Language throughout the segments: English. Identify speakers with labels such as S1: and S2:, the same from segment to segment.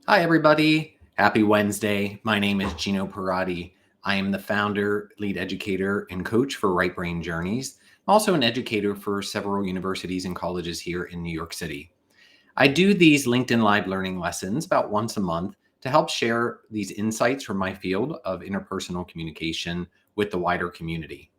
S1: Hi, everybody. Happy Wednesday. My name is Gino Parati. I am the founder, lead educator, and coach for Right Brain Journeys. I'm also an educator for several universities and colleges here in New York City. I do these LinkedIn Live learning lessons about once a month to help share these insights from my field of interpersonal communication with the wider community.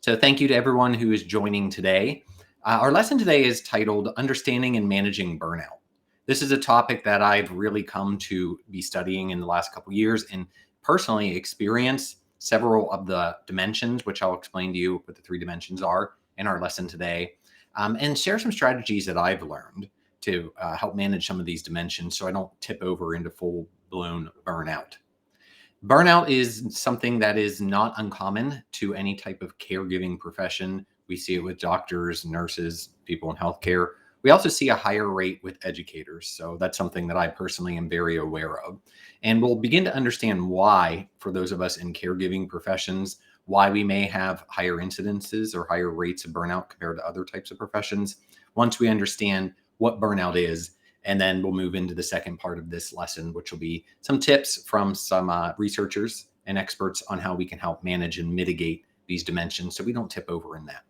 S1: So, thank you to everyone who is joining today. Our lesson today is titled Understanding and Managing Burnout. This is a topic that I've really come to be studying in the last couple of years and personally experience several of the dimensions, which I'll explain to you what the three dimensions are in our lesson today, and share some strategies that I've learned to help manage some of these dimensions so I don't tip over into full blown burnout. Burnout is something that is not uncommon to any type of caregiving profession. We see it with doctors, nurses, people in healthcare. We also see a higher rate with educators. So that's something that I personally am very aware of. And we'll begin to understand why, for those of us in caregiving professions, why we may have higher incidences or higher rates of burnout compared to other types of professions once we understand what burnout is. And then we'll move into the second part of this lesson, which will be some tips from some researchers and experts on how we can help manage and mitigate these dimensions so we don't tip over in that.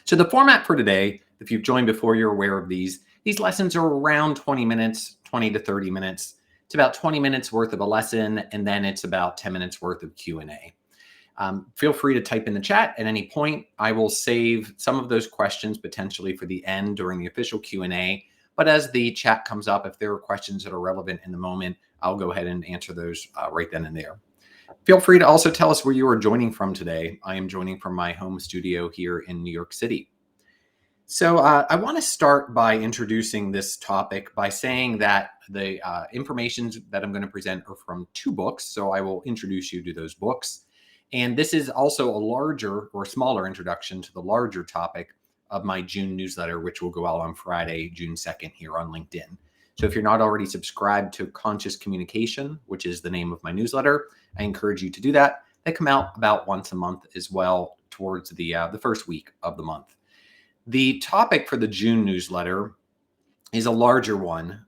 S1: So the format for today, if you've joined before, you're aware of these. These lessons are around 20 minutes, 20 to 30 minutes. It's about 20 minutes worth of a lesson, and then it's about 10 minutes worth of Q&A. Feel free to type in the chat at any point. I will save some of those questions potentially for the end during the official Q&A. But as the chat comes up, if there are questions that are relevant in the moment, I'll go ahead and answer those right then and there. Feel free to also tell us where you are joining from today. I am joining from my home studio here in New York City. So I want to start by introducing this topic by saying that the information that I'm going to present are from two books. So I will introduce you to those books. And this is also a larger or smaller introduction to the larger topic of my June newsletter, which will go out on Friday, June 2nd here on LinkedIn. So if you're not already subscribed to Conscious Communication, which is the name of my newsletter, I encourage you to do that. They come out about once a month as well towards the first week of the month. The topic for the June newsletter is a larger one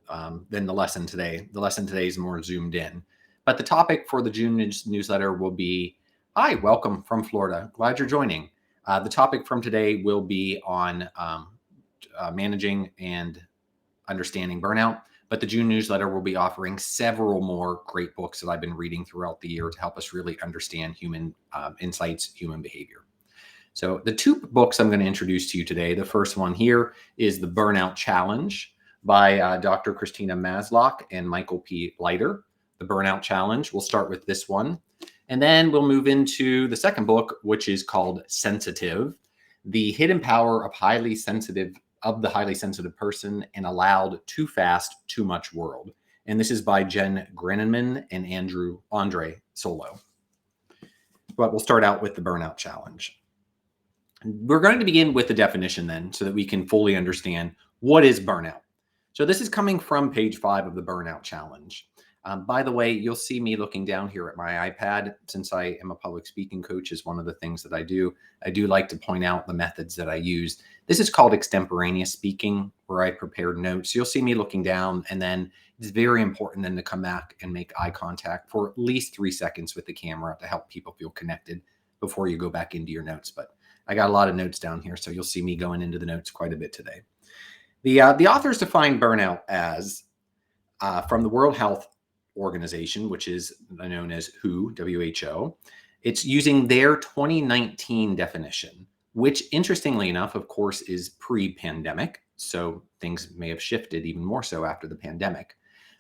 S1: than the lesson today. The lesson today is more zoomed in. But the topic for the June newsletter will be, hi, welcome from Florida. Glad you're joining. The topic from today will be on managing and understanding burnout. But the June newsletter will be offering several more great books that I've been reading throughout the year to help us really understand human insights, human behavior. So the two books I'm going to introduce to you today, the first one here is The Burnout Challenge by Dr. Christina Masloch and Michael P. Leiter. The Burnout Challenge. We'll start with this one. And then we'll move into the second book, which is called Sensitive, The Hidden Power of the highly sensitive person in a loud, too fast, too much world. And this is by Jen Grenneman and Andre Solo. But we'll start out with the Burnout Challenge. We're going to begin with the definition then so that we can fully understand what is burnout. So this is coming from page 5 of the Burnout Challenge. By the way, you'll see me looking down here at my iPad. Since I am a public speaking coach, is one of the things that I do. I do like to point out the methods that I use. This is called extemporaneous speaking, where I prepared notes. You'll see me looking down, and then it's very important then to come back and make eye contact for at least 3 seconds with the camera to help people feel connected before you go back into your notes. But I got a lot of notes down here, so you'll see me going into the notes quite a bit today. The authors define burnout as, from the World Health Organization, which is known as WHO, it's using their 2019 definition, which interestingly enough, of course, is pre-pandemic. So things may have shifted even more so after the pandemic.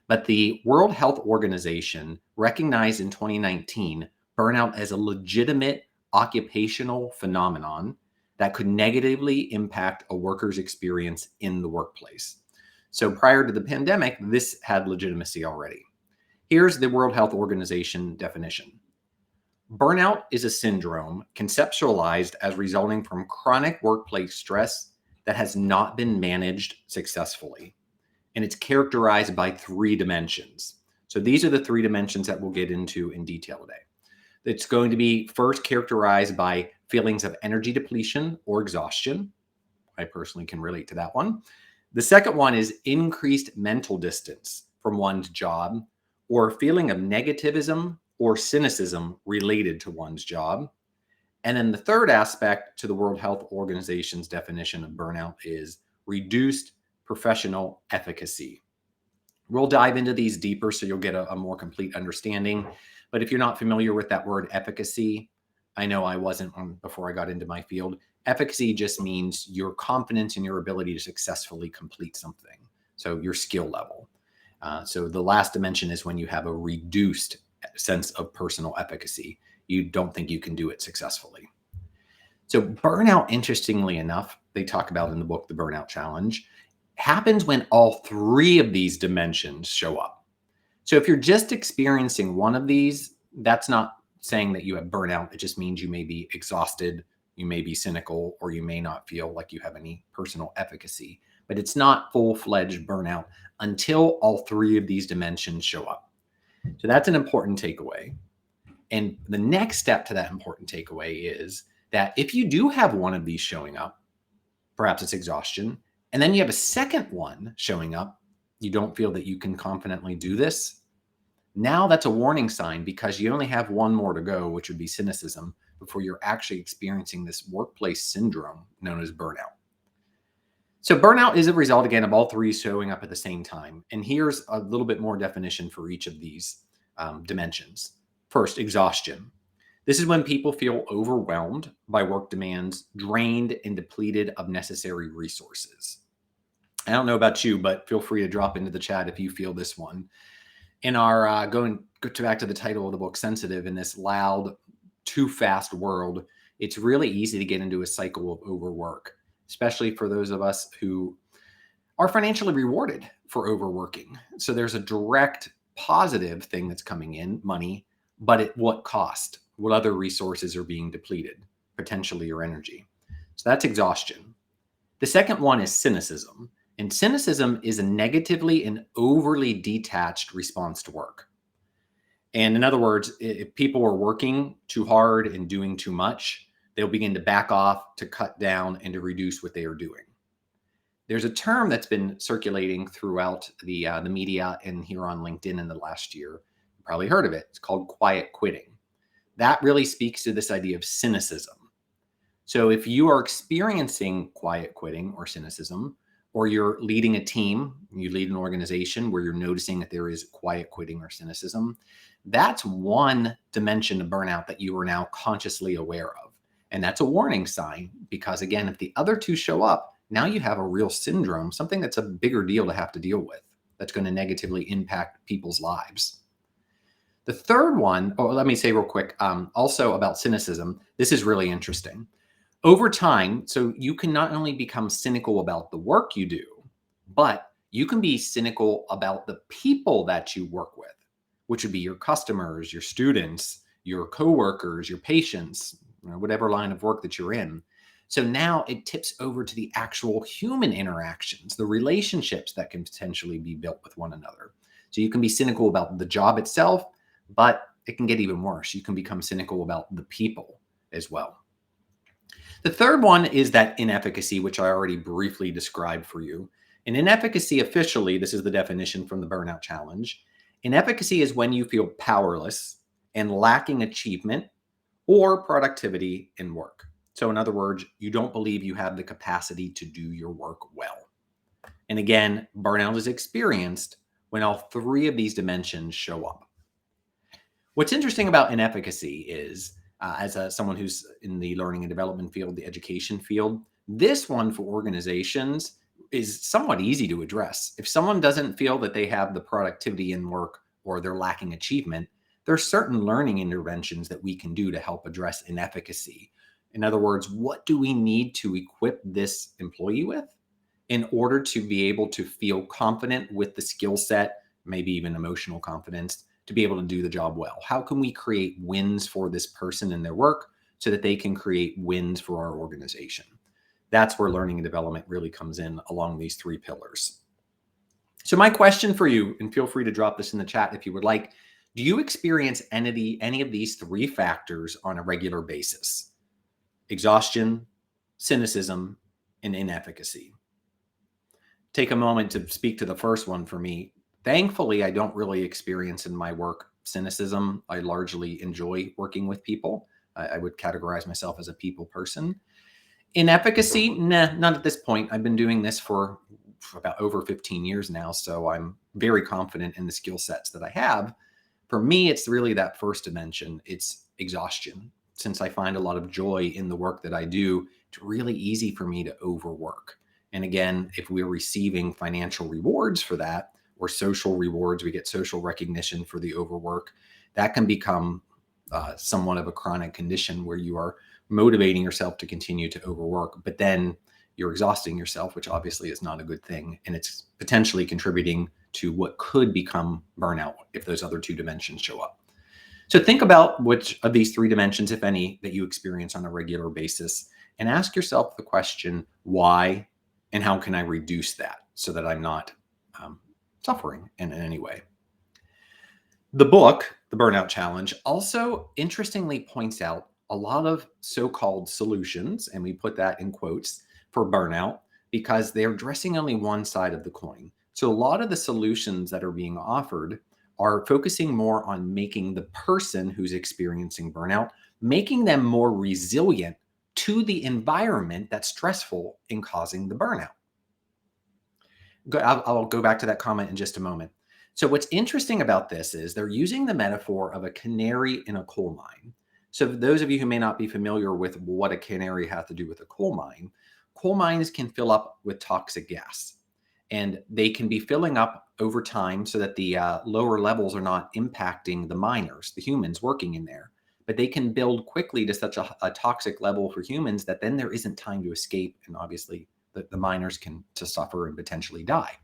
S1: But the World Health Organization recognized in 2019 burnout as a legitimate occupational phenomenon that could negatively impact a worker's experience in the workplace. So prior to the pandemic, this had legitimacy already. Here's the World Health Organization definition. Burnout is a syndrome conceptualized as resulting from chronic workplace stress that has not been managed successfully. And it's characterized by 3 dimensions. So these are the 3 dimensions that we'll get into in detail today. It's going to be first characterized by feelings of energy depletion or exhaustion. I personally can relate to that one. The second one is increased mental distance, from one's job, or a feeling of negativism or cynicism related to one's job. And then the third aspect to the World Health Organization's definition of burnout is reduced professional efficacy. We'll dive into these deeper so you'll get a more complete understanding. But if you're not familiar with that word efficacy, I know I wasn't before I got into my field. Efficacy just means your confidence in your ability to successfully complete something. So your skill level. So the last dimension is when you have a reduced sense of personal efficacy. You don't think you can do it successfully. So burnout, interestingly enough, they talk about in the book, The Burnout Challenge, happens when all three of these dimensions show up. So if you're just experiencing one of these, that's not saying that you have burnout. It just means you may be exhausted, you may be cynical, or you may not feel like you have any personal efficacy. But it's not full-fledged burnout until all three of these dimensions show up. So that's an important takeaway. And the next step to that important takeaway is that if you do have one of these showing up, perhaps it's exhaustion, and then you have a second one showing up, you don't feel that you can confidently do this, now that's a warning sign because you only have one more to go, which would be cynicism, before you're actually experiencing this workplace syndrome known as burnout. So burnout is a result, again, of all three showing up at the same time. And here's a little bit more definition for each of these dimensions. First, exhaustion. This is when people feel overwhelmed by work demands, drained and depleted of necessary resources. I don't know about you, but feel free to drop into the chat if you feel this one. In our going back to the title of the book, Sensitive, in this loud, too fast world, it's really easy to get into a cycle of overwork, especially for those of us who are financially rewarded for overworking. So there's a direct positive thing that's coming in, money, but at what cost? What other resources are being depleted, potentially your energy? So that's exhaustion. The second one is cynicism. And cynicism is a negatively and overly detached response to work. And in other words, if people are working too hard and doing too much, they'll begin to back off, to cut down, and to reduce what they are doing. There's a term that's been circulating throughout the media and here on LinkedIn in the last year. You probably heard of it. It's called quiet quitting. That really speaks to this idea of cynicism. So if you are experiencing quiet quitting or cynicism, or you're leading a team, you lead an organization where you're noticing that there is quiet quitting or cynicism, that's one dimension of burnout that you are now consciously aware of. And that's a warning sign because, again, if the other two show up, now you have a real syndrome, something that's a bigger deal to have to deal with, that's going to negatively impact people's lives. The third one, let me say real quick, also about cynicism, this is really interesting. Over time, so you can not only become cynical about the work you do, but you can be cynical about the people that you work with, which would be your customers, your students, your coworkers, your patients, whatever line of work that you're in. So now it tips over to the actual human interactions, the relationships that can potentially be built with one another. So you can be cynical about the job itself, but it can get even worse. You can become cynical about the people as well. The third one is that inefficacy, which I already briefly described for you. And inefficacy, officially, this is the definition from the Burnout Challenge. Inefficacy is when you feel powerless and lacking achievement or productivity in work. So in other words, you don't believe you have the capacity to do your work well. And again, burnout is experienced when all three of these dimensions show up. What's interesting about inefficacy is, as someone who's in the learning and development field, the education field, this one for organizations is somewhat easy to address. If someone doesn't feel that they have the productivity in work or they're lacking achievement, there are certain learning interventions that we can do to help address inefficacy. In other words, what do we need to equip this employee with in order to be able to feel confident with the skill set, maybe even emotional confidence, to be able to do the job well? How can we create wins for this person in their work so that they can create wins for our organization? That's where learning and development really comes in along these three pillars. So my question for you, and feel free to drop this in the chat if you would like, do you experience any of these three factors on a regular basis? Exhaustion, cynicism, and inefficacy. Take a moment to speak to the first one for me. Thankfully, I don't really experience in my work cynicism. I largely enjoy working with people. I would categorize myself as a people person. In efficacy, nah, not at this point. I've been doing this for about over 15 years now, so I'm very confident in the skill sets that I have. For me, it's really that first dimension. It's exhaustion. Since I find a lot of joy in the work that I do, it's really easy for me to overwork. And again, if we're receiving financial rewards for that or social rewards, we get social recognition for the overwork, that can become somewhat of a chronic condition where you are motivating yourself to continue to overwork, but then you're exhausting yourself, which obviously is not a good thing. And it's potentially contributing to what could become burnout if those other two dimensions show up. So think about which of these three dimensions, if any, that you experience on a regular basis, and ask yourself the question, why and how can I reduce that so that I'm not suffering in any way? The book, The Burnout Challenge, also interestingly points out a lot of so-called solutions, and we put that in quotes, for burnout because they're addressing only one side of the coin. So a lot of the solutions that are being offered are focusing more on making the person who's experiencing burnout, making them more resilient to the environment that's stressful in causing the burnout. I'll go back to that comment in just a moment. So what's interesting about this is they're using the metaphor of a canary in a coal mine. So for those of you who may not be familiar with what a canary has to do with a coal mines can fill up with toxic gas. And they can be filling up over time so that the lower levels are not impacting the miners, the humans working in there. But they can build quickly to such a toxic level for humans that then there isn't time to escape. And obviously the miners can to suffer and potentially die.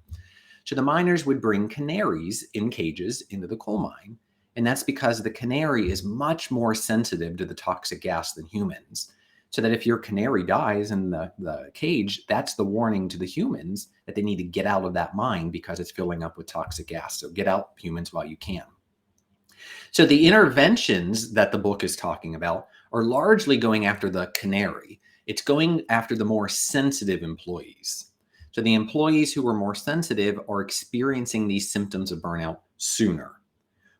S1: So the miners would bring canaries in cages into the coal mine. And that's because the canary is much more sensitive to the toxic gas than humans. So that if your canary dies in the cage, that's the warning to the humans that they need to get out of that mine because it's filling up with toxic gas. So get out, humans, while you can. So the interventions that the book is talking about are largely going after the canary. It's going after the more sensitive employees. So the employees who are more sensitive are experiencing these symptoms of burnout sooner,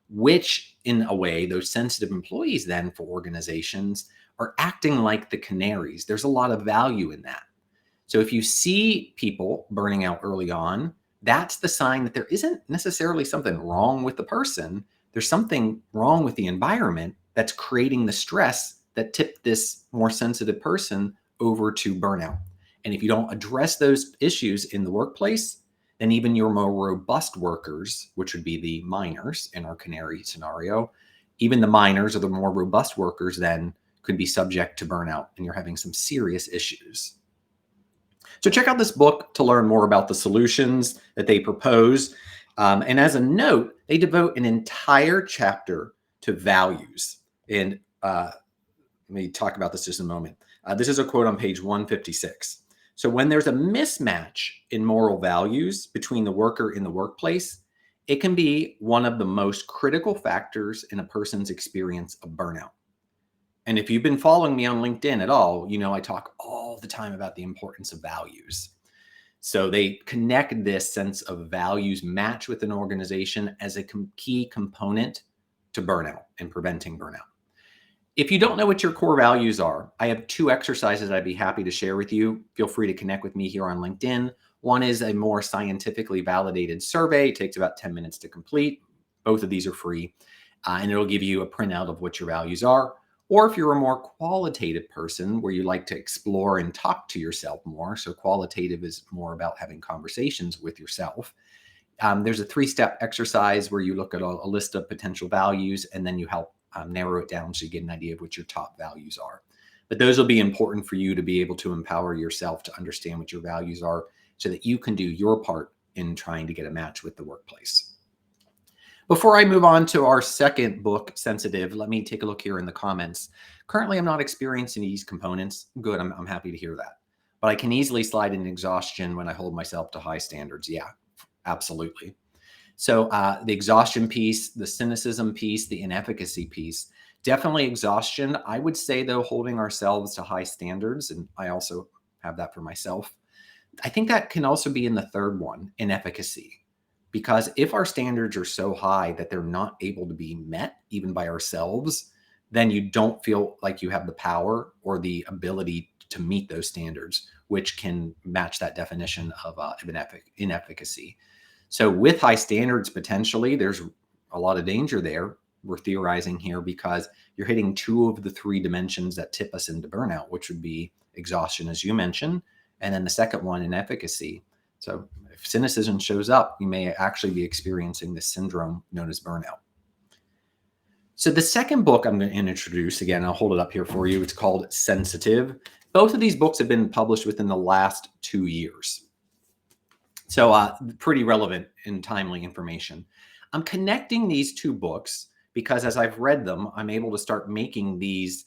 S1: which in a way, those sensitive employees then for organizations are acting like the canaries. There's a lot of value in that. So if you see people burning out early on, that's the sign that there isn't necessarily something wrong with the person. There's something wrong with the environment that's creating the stress that tipped this more sensitive person over to burnout. And if you don't address those issues in the workplace, then even your more robust workers, which would be the miners in our canary scenario, even the miners or the more robust workers then could be subject to burnout and you're having some serious issues. So check out this book to learn more about the solutions that they propose. And as a note, they devote an entire chapter to values. And let me talk about this just a moment. This is a quote on page 156. So when there's a mismatch in moral values between the worker in the workplace, it can be one of the most critical factors in a person's experience of burnout. And if you've been following me on LinkedIn at all, you know I talk all the time about the importance of values. So they connect this sense of values match with an organization as a key component to burnout and preventing burnout. If you don't know what your core values are, I have 2 exercises I'd be happy to share with you. Feel free to connect with me here on LinkedIn. One is a more scientifically validated survey. It takes about 10 minutes to complete. Both of these are free, and it'll give you a printout of what your values are. Or if you're a more qualitative person where you like to explore and talk to yourself more, so qualitative is more about having conversations with yourself. There's a 3-step exercise where you look at a list of potential values and then you help narrow it down so you get an idea of what your top values are. But those will be important for you to be able to empower yourself to understand what your values are so that you can do your part in trying to get a match with the workplace. Before I move on to our second book, Sensitive, let me take a look here in the comments. Currently, I'm not experiencing these components. Good, I'm happy to hear that. But I can easily slide into exhaustion when I hold myself to high standards. Yeah, absolutely. So the exhaustion piece, the cynicism piece, the inefficacy piece, definitely exhaustion. I would say, though, holding ourselves to high standards, and I also have that for myself. I think that can also be in the third one, inefficacy. Because if our standards are so high that they're not able to be met even by ourselves, then you don't feel like you have the power or the ability to meet those standards, which can match that definition of inefficacy. So with high standards, potentially, there's a lot of danger there. We're theorizing here because you're hitting two of the three dimensions that tip us into burnout, which would be exhaustion, as you mentioned, and then the second one, inefficacy. So if cynicism shows up, you may actually be experiencing this syndrome known as burnout. So the second book I'm going to introduce, again, I'll hold it up here for you. It's called Sensitive. Both of these books have been published within the last 2 years. So pretty relevant and timely information. I'm connecting these two books because as I've read them, I'm able to start making these,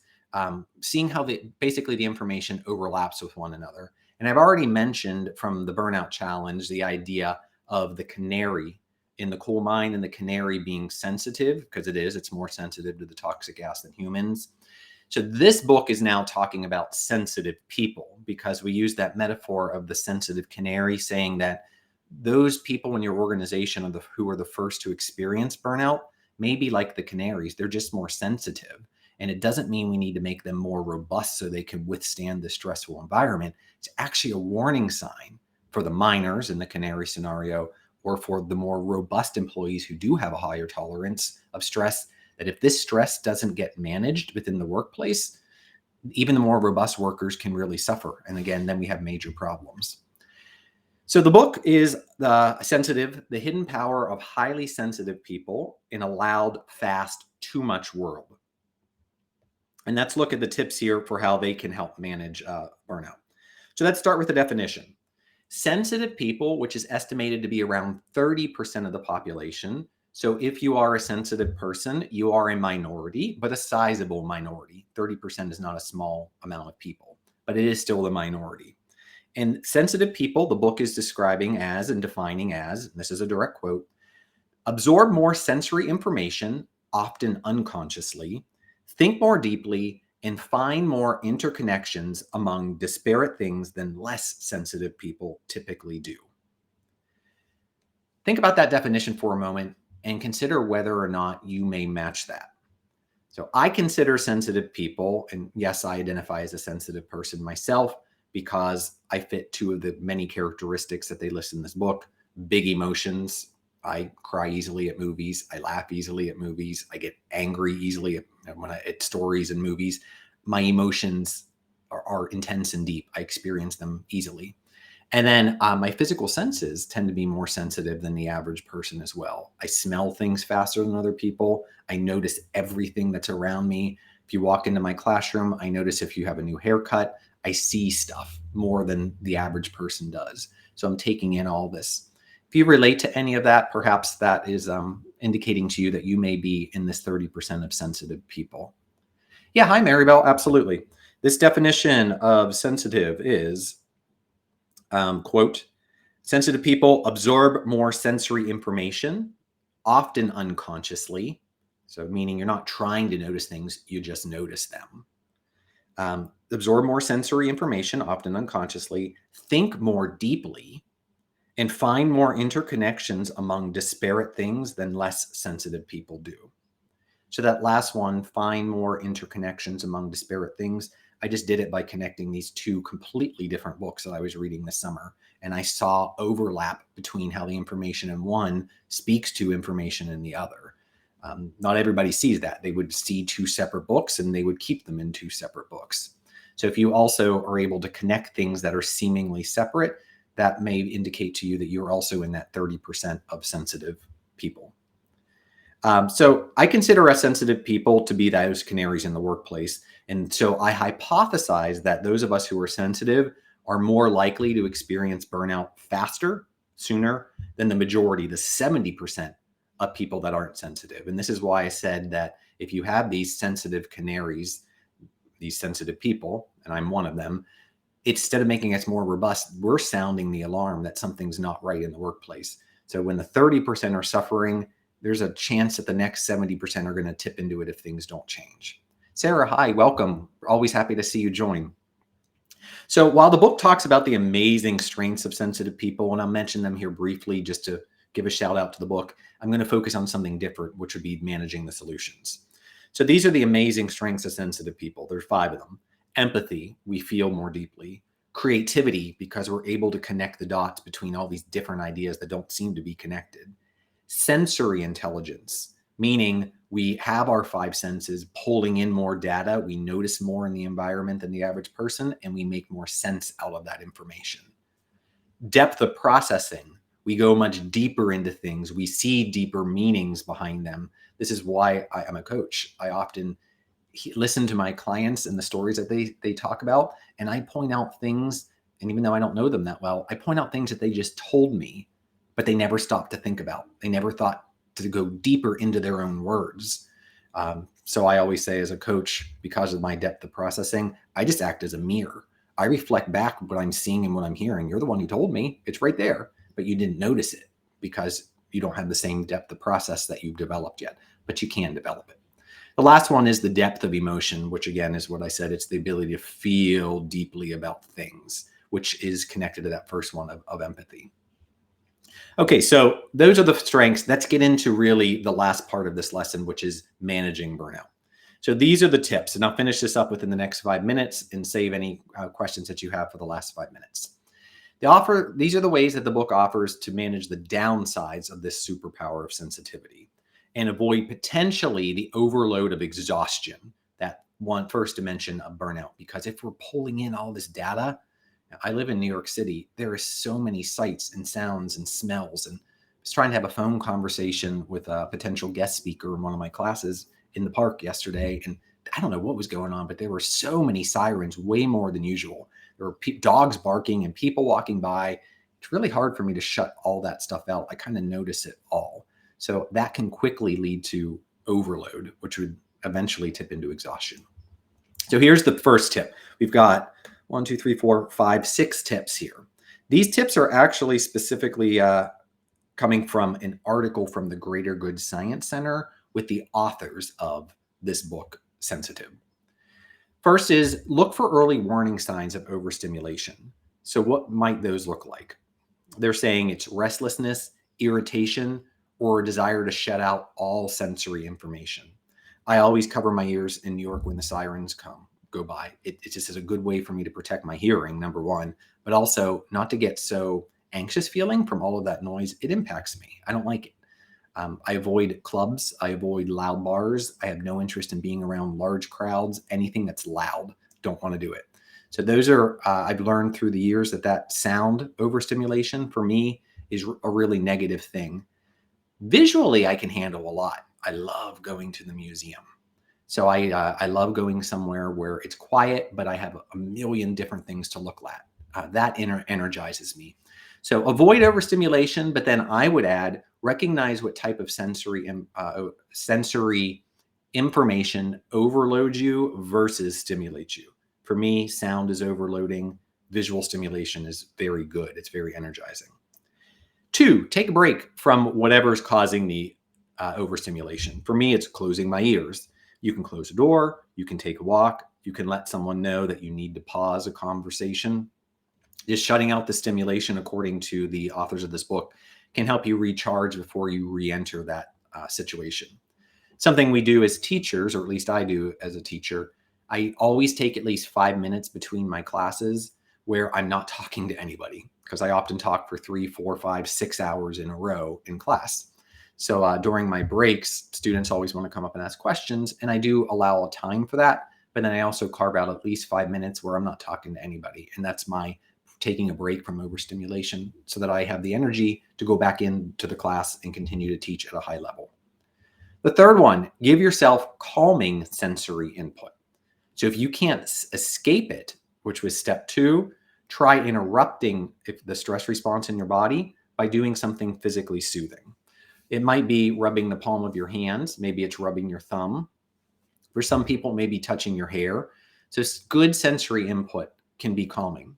S1: seeing how basically the information overlaps with one another. And I've already mentioned from the Burnout Challenge, the idea of the canary in the coal mine and the canary being sensitive, because it's more sensitive to the toxic gas than humans. So this book is now talking about sensitive people because we use that metaphor of the sensitive canary, saying that those people in your organization who are the first to experience burnout may be like the canaries. They're just more sensitive. And it doesn't mean we need to make them more robust so they can withstand the stressful environment. It's actually a warning sign for the miners in the canary scenario, or for the more robust employees who do have a higher tolerance of stress, that if this stress doesn't get managed within the workplace, even the more robust workers can really suffer. And again, then we have major problems. So the book is Sensitive, The Hidden Power of Highly Sensitive People in a Loud, Fast, Too Much World. And let's look at the tips here for how they can help manage burnout. So let's start with the definition. Sensitive people, which is estimated to be around 30% of the population. So if you are a sensitive person, you are a minority, but a sizable minority. 30% is not a small amount of people, but it is still the minority. And sensitive people, the book is describing as and defining as, and this is a direct quote, absorb more sensory information, often unconsciously, think more deeply, and find more interconnections among disparate things than less sensitive people typically do. Think about that definition for a moment and consider whether or not you may match that. So I consider sensitive people, and yes, I identify as a sensitive person myself because I fit two of the many characteristics that they list in this book. Big emotions. I cry easily at movies. I laugh easily at movies. I get angry easily at stories and movies. My emotions are intense and deep. I experience them easily. And then my physical senses tend to be more sensitive than the average person as well. I smell things faster than other people. I notice everything that's around me. If you walk into my classroom, I notice if you have a new haircut. I see stuff more than the average person does. So I'm taking in all this. If you relate to any of that, perhaps that is indicating to you that you may be in this 30% of sensitive people. Yeah, hi, Maribel. Absolutely. This definition of sensitive is, quote, sensitive people absorb more sensory information, often unconsciously. So meaning you're not trying to notice things, you just notice them. Absorb more sensory information, often unconsciously, think more deeply, and find more interconnections among disparate things than less sensitive people do. So that last one, find more interconnections among disparate things, I just did it by connecting these two completely different books that I was reading this summer. And I saw overlap between how the information in one speaks to information in the other. Not everybody sees that. They would see two separate books and they would keep them in two separate books. So if you also are able to connect things that are seemingly separate, that may indicate to you that you're also in that 30% of sensitive people. So I consider us sensitive people to be those canaries in the workplace. And so I hypothesize that those of us who are sensitive are more likely to experience burnout faster, sooner than the majority, the 70% of people that aren't sensitive. And this is why I said that if you have these sensitive canaries, these sensitive people, and I'm one of them, instead of making us more robust, we're sounding the alarm that something's not right in the workplace. So when the 30% are suffering, there's a chance that the next 70% are going to tip into it if things don't change. Sarah, hi, welcome. Always happy to see you join. So while the book talks about the amazing strengths of sensitive people, and I'll mention them here briefly just to give a shout out to the book, I'm going to focus on something different, which would be managing the solutions. So these are the amazing strengths of sensitive people. There's 5 of them. Empathy, we feel more deeply. Creativity, because we're able to connect the dots between all these different ideas that don't seem to be connected. Sensory intelligence, meaning we have our 5 senses pulling in more data. We notice more in the environment than the average person, and we make more sense out of that information. Depth of processing, we go much deeper into things. We see deeper meanings behind them. This is why I am a coach. I often listen to my clients and the stories that they talk about, and I point out things, and even though I don't know them that well, I point out things that they just told me, but they never stopped to think about. They never thought to go deeper into their own words. So I always say, as a coach, because of my depth of processing, I just act as a mirror. I reflect back what I'm seeing and what I'm hearing. You're the one who told me. It's right there, but you didn't notice it because you don't have the same depth of process that you've developed yet, but you can develop it. The last one is the depth of emotion, which again is what I said. It's the ability to feel deeply about things, which is connected to that first one of empathy. Okay, so those are the strengths. Let's get into really the last part of this lesson, which is managing burnout. So these are the tips, and I'll finish this up within the next 5 minutes and save any questions that you have for the last 5 minutes. These are the ways that the book offers to manage the downsides of this superpower of sensitivity and avoid potentially the overload of exhaustion, that first dimension of burnout. Because if we're pulling in all this data, I live in New York City, there are so many sights and sounds and smells. And I was trying to have a phone conversation with a potential guest speaker in one of my classes in the park yesterday. And I don't know what was going on, but there were so many sirens, way more than usual. There were dogs barking and people walking by. It's really hard for me to shut all that stuff out. I kind of notice it all. So that can quickly lead to overload, which would eventually tip into exhaustion. So here's the first tip. We've got 1, 2, 3, 4, 5, 6 tips here. These tips are actually specifically coming from an article from the Greater Good Science Center with the authors of this book, Sensitive. First is look for early warning signs of overstimulation. So what might those look like? They're saying it's restlessness, irritation, or a desire to shut out all sensory information. I always cover my ears in New York when the sirens go by. It just is a good way for me to protect my hearing, number one, but also not to get so anxious feeling from all of that noise. It impacts me. I don't like it. I avoid clubs. I avoid loud bars. I have no interest in being around large crowds. Anything that's loud, don't want to do it. So those are, I've learned through the years that sound overstimulation for me is a really negative thing. Visually, I can handle a lot. I love going to the museum. So I love going somewhere where it's quiet, but I have a million different things to look at. That energizes me. So avoid overstimulation, but then I would add, recognize what type of sensory information overloads you versus stimulates you. For me, sound is overloading. Visual stimulation is very good. It's very energizing. 2, take a break from whatever's causing the overstimulation. For me, it's closing my ears. You can close the door. You can take a walk. You can let someone know that you need to pause a conversation. Just shutting out the stimulation, according to the authors of this book, can help you recharge before you re-enter that situation. Something we do as teachers, or at least I do as a teacher, I always take at least 5 minutes between my classes where I'm not talking to anybody, because I often talk for 3, 4, 5, 6 hours in a row in class. So during my breaks, students always want to come up and ask questions, and I do allow a time for that. But then I also carve out at least 5 minutes where I'm not talking to anybody. And that's my taking a break from overstimulation so that I have the energy to go back into the class and continue to teach at a high level. The third one, give yourself calming sensory input. So if you can't escape it, which was step 2, try interrupting the stress response in your body by doing something physically soothing. It might be rubbing the palm of your hands. Maybe it's rubbing your thumb. For some people, maybe touching your hair. So good sensory input can be calming.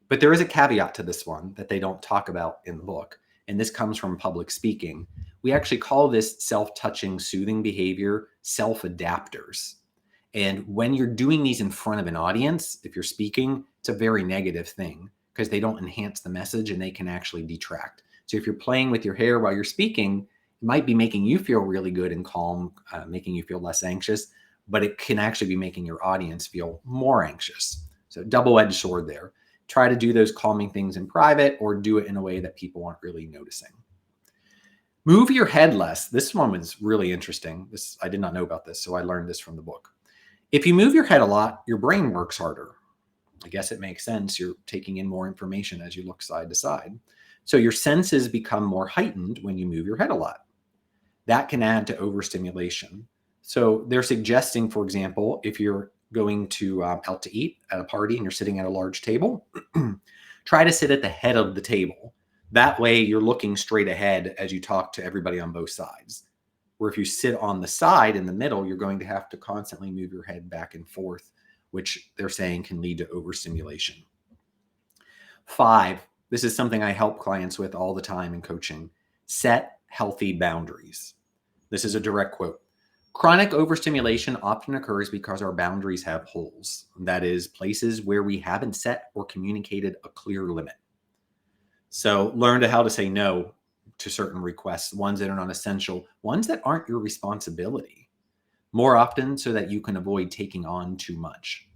S1: But there is a caveat to this one that they don't talk about in the book. And this comes from public speaking. We actually call this self-touching soothing behavior self-adapters. And when you're doing these in front of an audience, if you're speaking, it's a very negative thing because they don't enhance the message and they can actually detract. So if you're playing with your hair while you're speaking, it might be making you feel really good and calm, making you feel less anxious, but it can actually be making your audience feel more anxious. So double-edged sword there. Try to do those calming things in private or do it in a way that people aren't really noticing. Move your head less. This one was really interesting. I did not know about this, so I learned this from the book. If you move your head a lot, your brain works harder. I guess it makes sense. You're taking in more information as you look side to side. So your senses become more heightened when you move your head a lot. That can add to overstimulation. So they're suggesting, for example, if you're going to out to eat at a party and you're sitting at a large table, try to sit at the head of the table. That way you're looking straight ahead as you talk to everybody on both sides. Where if you sit on the side in the middle, you're going to have to constantly move your head back and forth, which they're saying can lead to overstimulation. 5, this is something I help clients with all the time in coaching. Set healthy boundaries. This is a direct quote. Chronic overstimulation often occurs because our boundaries have holes. That is, places where we haven't set or communicated a clear limit. So learn how to say no to certain requests, ones that are not essential, ones that aren't your responsibility, more often so that you can avoid taking on too much.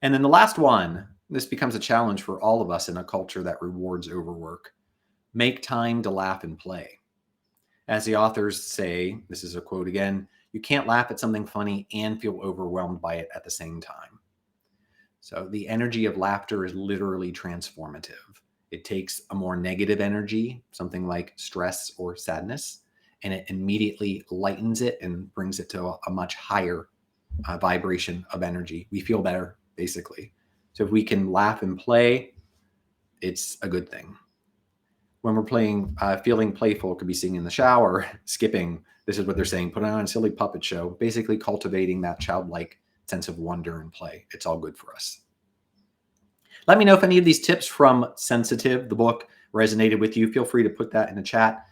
S1: And then the last one, this becomes a challenge for all of us in a culture that rewards overwork. Make time to laugh and play. As the authors say, this is a quote again, you can't laugh at something funny and feel overwhelmed by it at the same time. So the energy of laughter is literally transformative. It takes a more negative energy, something like stress or sadness, and it immediately lightens it and brings it to a much higher vibration of energy. We feel better, basically. So if we can laugh and play, it's a good thing. When we're playing, feeling playful, it could be singing in the shower, skipping. This is what they're saying. Put on a silly puppet show, basically cultivating that childlike sense of wonder and play. It's all good for us. Let me know if any of these tips from Sensitive, the book, resonated with you. Feel free to put that in the chat.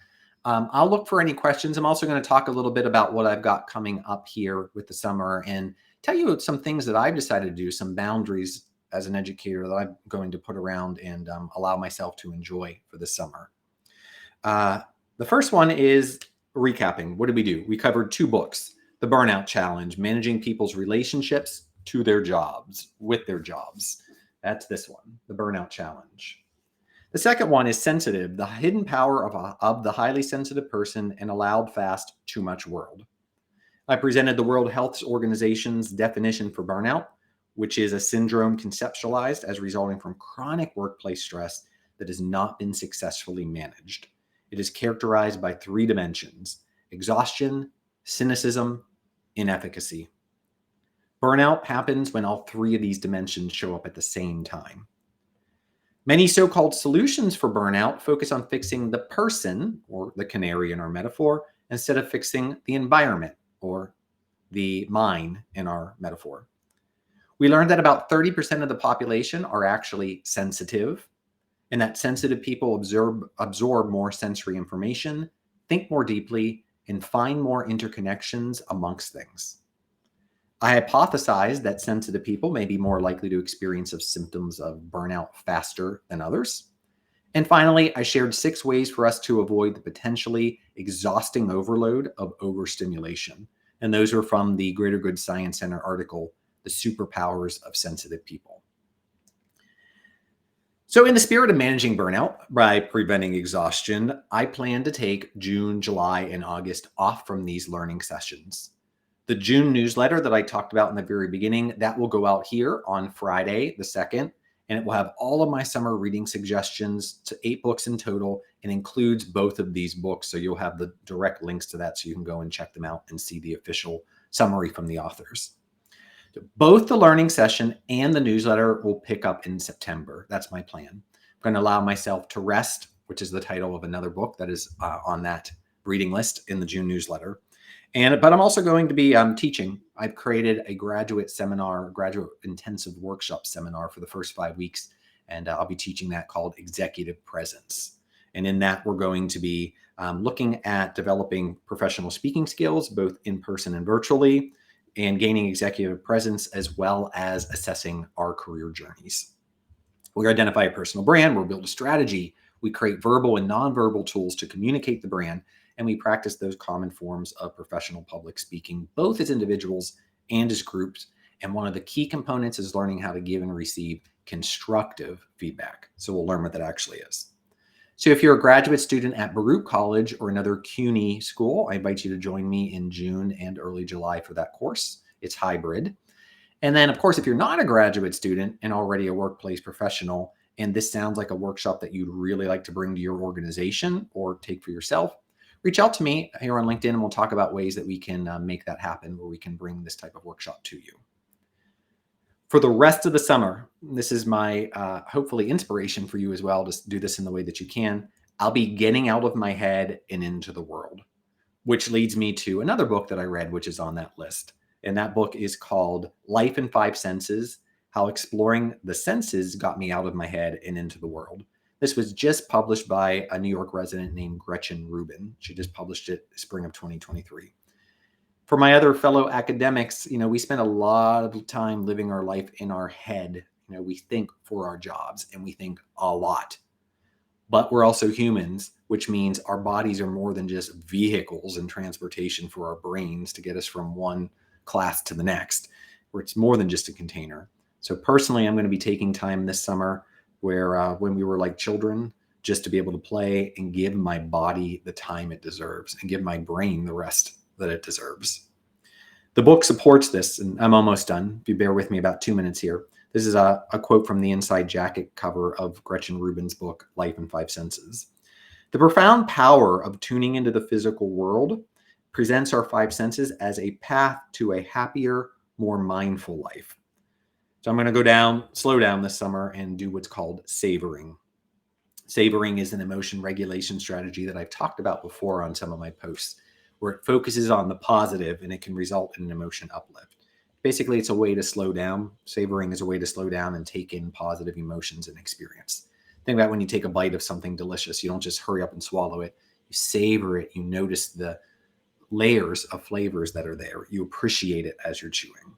S1: I'll look for any questions. I'm also going to talk a little bit about what I've got coming up here with the summer and tell you some things that I've decided to do, some boundaries as an educator that I'm going to put around and allow myself to enjoy for the summer. The first one is recapping. What did we do? We covered 2 books, The Burnout Challenge, Managing People's Relationships to Their Jobs, with their jobs. That's this one, The Burnout Challenge. The second one is Sensitive, the hidden power of the highly sensitive person in a loud, fast, too much world. I presented the World Health Organization's definition for burnout, which is a syndrome conceptualized as resulting from chronic workplace stress that has not been successfully managed. It is characterized by 3 dimensions: exhaustion, cynicism, inefficacy. Burnout happens when all 3 of these dimensions show up at the same time. Many so-called solutions for burnout focus on fixing the person, or the canary in our metaphor, instead of fixing the environment, or the mine in our metaphor. We learned that about 30% of the population are actually sensitive, and that sensitive people absorb more sensory information, think more deeply, and find more interconnections amongst things. I hypothesized that sensitive people may be more likely to experience symptoms of burnout faster than others. And finally, I shared 6 ways for us to avoid the potentially exhausting overload of overstimulation. And those are from the Greater Good Science Center article, The Superpowers of Sensitive People. So in the spirit of managing burnout by preventing exhaustion, I plan to take June, July, and August off from these learning sessions. The June newsletter that I talked about in the very beginning, that will go out here on Friday the 2nd, and it will have all of my summer reading suggestions to 8 books in total and includes both of these books. So you'll have the direct links to that so you can go and check them out and see the official summary from the authors. So both the learning session and the newsletter will pick up in September. That's my plan. I'm going to allow myself to rest, which is the title of another book that is on that reading list in the June newsletter. But I'm also going to be teaching. I've created a graduate seminar, graduate intensive workshop seminar for the first 5 weeks, and I'll be teaching that called Executive Presence. And in that, we're going to be looking at developing professional speaking skills, both in person and virtually, and gaining executive presence, as well as assessing our career journeys. We'll identify a personal brand, we'll build a strategy, We create verbal and nonverbal tools to communicate the brand, and we practice those common forms of professional public speaking, both as individuals and as groups. And one of the key components is learning how to give and receive constructive feedback. So we'll learn what that actually is. So if you're a graduate student at Baruch College or another CUNY school, I invite you to join me in June and early July for that course. It's hybrid. And then, of course, if you're not a graduate student and already a workplace professional, and this sounds like a workshop that you'd really like to bring to your organization or take for yourself, reach out to me here on LinkedIn and we'll talk about ways that we can make that happen, where we can bring this type of workshop to you. For the rest of the summer, this is my hopefully inspiration for you as well to do this in the way that you can. I'll be getting out of my head and into the world, which leads me to another book that I read, which is on that list. And that book is called Life in Five Senses: How Exploring the Senses Got Me Out of My Head and Into the World. This was just published by a New York resident named Gretchen Rubin. She just published it spring of 2023. For my other fellow academics, we spend a lot of time living our life in our head. We think for our jobs and we think a lot. But we're also humans, which means our bodies are more than just vehicles and transportation for our brains to get us from one class to the next, where it's more than just a container. So personally, I'm going to be taking time this summer where when we were like children, just to be able to play and give my body the time it deserves and give my brain the rest that it deserves. The book supports this, and I'm almost done. If you bear with me about 2 minutes here. This is a quote from the inside jacket cover of Gretchen Rubin's book, Life in Five Senses. The profound power of tuning into the physical world presents our five senses as a path to a happier, more mindful life. So I'm going to slow down this summer and do what's called savoring. Savoring is an emotion regulation strategy that I've talked about before on some of my posts, where it focuses on the positive and it can result in an emotion uplift. Basically, it's a way to slow down. Savoring is a way to slow down and take in positive emotions and experience. Think about when you take a bite of something delicious. You don't just hurry up and swallow it. You savor it. You notice the layers of flavors that are there. You appreciate it as you're chewing.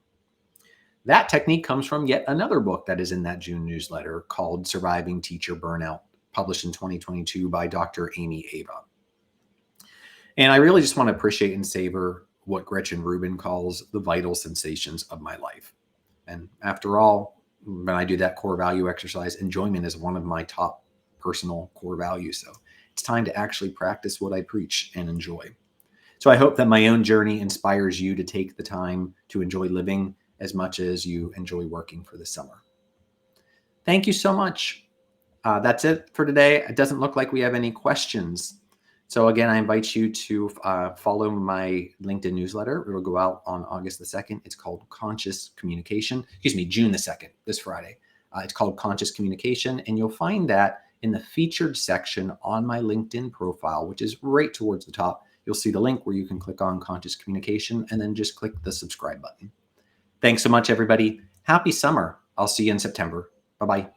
S1: That technique comes from yet another book that is in that June newsletter called Surviving Teacher Burnout, published in 2022 by Dr. Amy Ava. And I really just want to appreciate and savor what Gretchen Rubin calls the vital sensations of my life. And after all, when I do that core value exercise, enjoyment is one of my top personal core values. So it's time to actually practice what I preach and enjoy. So I hope that my own journey inspires you to take the time to enjoy living as much as you enjoy working for the summer. Thank you so much. That's it for today. It doesn't look like we have any questions. So again, I invite you to follow my LinkedIn newsletter. It will go out on August the 2nd. It's called June the 2nd, this Friday. It's called Conscious Communication, and you'll find that in the featured section on my LinkedIn profile, which is right towards the top. You'll see the link where you can click on Conscious Communication and then just click the subscribe button. Thanks so much, everybody. Happy summer. I'll see you in September. Bye-bye.